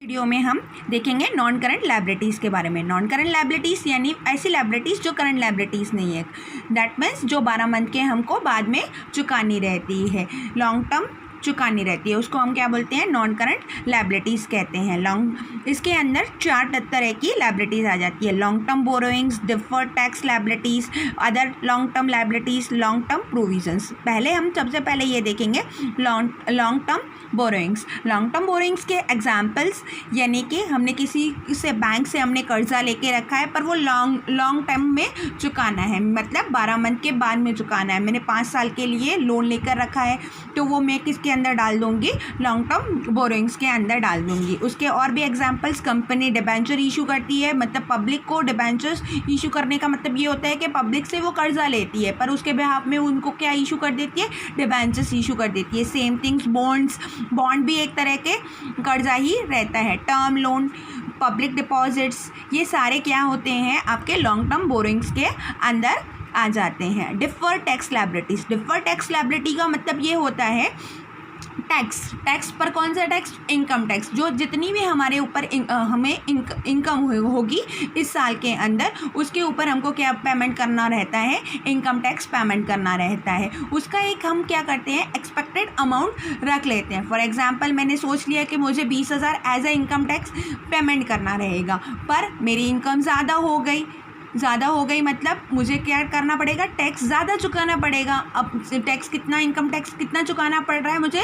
Video में हम देखेंगे नॉन करंट लायबिलिटीज़ के बारे में। नॉन करंट लायबिलिटीज़ यानी ऐसी लायबिलिटीज़ जो करंट लायबिलिटीज़ नहीं है। दैट मीन्स जो 12 मंथ के हमको बाद में चुकानी रहती है, लॉन्ग टर्म चुकानी रहती है, उसको हम क्या बोलते हैं, नॉन करंट लायबिलिटीज़ कहते हैं। इसके अंदर 4 तरह की लायबिलिटीज़ आ जाती है। Long term borrowings, deferred tax liabilities, other long term liabilities, long term provisions. पहले हम सबसे पहले ये देखेंगे long term borrowings. Long term borrowings के एग्जाम्पल्स यानी कि हमने किसी से बैंक से हमने कर्जा लेके रखा है पर वो लॉन्ग टर्म में चुकाना है, मतलब 12 मंथ के बाद में चुकाना है। मैंने 5 साल के लिए लोन लेकर रखा है तो वो मैं किसके अंदर डाल दूंगी, लॉन्ग टर्म बोरोइंग्स के अंदर डाल दूंगी। उसके और भी एग्जांपल्स, कंपनी डिबेंचर इशू करती है, मतलब पब्लिक को डिबेंचर्स इशू करने का मतलब ये होता है कि पब्लिक से वो कर्जा लेती है पर उसके बिहाफ में उनको क्या इशू कर देती है, डिबेंचर्स इशू कर देती है। सेम थिंग्स बॉन्ड भी एक तरह के कर्जा ही रहता है। टर्म लोन, पब्लिक डिपॉजिट्स, ये सारे क्या होते हैं, आपके लॉन्ग टर्म बोरोइंग्स के अंदर आ जाते हैं। Deferred tax liabilities. Deferred tax liability का मतलब ये होता है टैक्स पर कौन सा टैक्स, इनकम टैक्स। जो जितनी भी हमारे ऊपर हमें इनकम होगी इस साल के अंदर, उसके ऊपर हमको क्या पेमेंट करना रहता है, इनकम टैक्स पेमेंट करना रहता है। उसका एक हम क्या करते हैं, एक्सपेक्टेड अमाउंट रख लेते हैं। फॉर एग्जांपल मैंने सोच लिया कि मुझे 20,000 as a income tax payment करना रहेगा, पर मेरी इनकम ज़्यादा हो गई मतलब मुझे क्या करना पड़ेगा, टैक्स ज़्यादा चुकाना पड़ेगा। अब टैक्स कितना, इनकम टैक्स कितना चुकाना पड़ रहा है मुझे,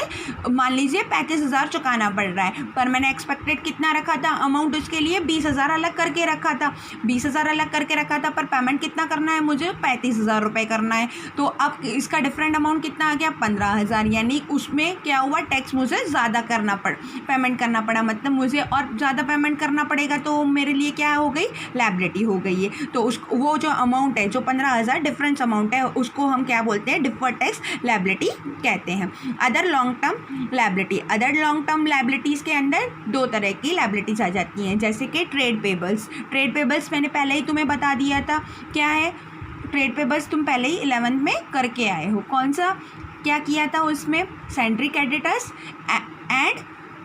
मान लीजिए 35,000 चुकाना पड़ रहा है, पर मैंने एक्सपेक्टेड कितना रखा था अमाउंट, उसके लिए 20,000 अलग करके रखा था। 20,000 अलग करके रखा था पर पेमेंट कितना करना है मुझे, 35,000 रुपये करना है। तो अब इसका डिफरेंट अमाउंट कितना आ गया, 15,000। यानी उसमें क्या हुआ, टैक्स मुझे ज़्यादा पेमेंट करना पड़ा, मतलब मुझे और ज़्यादा पेमेंट करना पड़ेगा तो मेरे लिए क्या हो गई, लायबिलिटी हो गई है। तो वो जो अमाउंट है, जो 15,000 डिफरेंस अमाउंट है, उसको हम क्या बोलते हैं, डिफर्ड टैक्स लायबिलिटी कहते हैं। Other long term liability. Other long term liabilities के अंदर 2 तरह की लायबिलिटीज़ आ जाती हैं, जैसे कि ट्रेड पेबल्स। ट्रेड पेबल्स मैंने पहले ही तुम्हें बता दिया था क्या है। ट्रेड पेबल्स तुम पहले ही 11th में करके आए हो। कौन सा, क्या किया था उसमें, sundry creditors and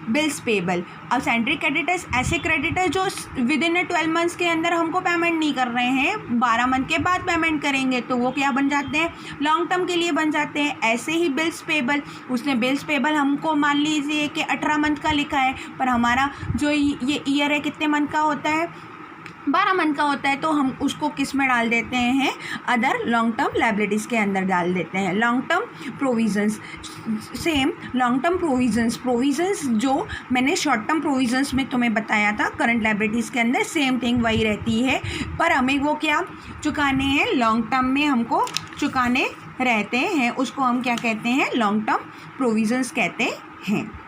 bills payable. अब सेंट्री क्रेडिटर्स ऐसे क्रेडिटर जो विद इन 12 मंथ्स के अंदर हमको पेमेंट नहीं कर रहे हैं, 12 मंथ के बाद पेमेंट करेंगे, तो वो क्या बन जाते हैं, लॉन्ग टर्म के लिए बन जाते हैं। ऐसे ही बिल्स पेबल, उसने बिल्स पेबल हमको मान लीजिए कि 18 मंथ का लिखा है, पर हमारा जो ये ईयर है कितने मंथ का होता है, 12 मंथ का होता है, तो हम उसको किस में डाल देते हैं, अदर लॉन्ग टर्म लायबिलिटीज़ के अंदर डाल देते हैं। Long term provisions, same long term provisions जो मैंने शॉर्ट टर्म प्रोविजंस में तुम्हें बताया था करंट लायबिलिटीज़ के अंदर, सेम थिंग वही रहती है, पर हमें वो क्या चुकाने हैं, लॉन्ग टर्म में हमको चुकाने रहते हैं। उसको हम क्या कहते हैं, लॉन्ग टर्म प्रोविजंस कहते हैं।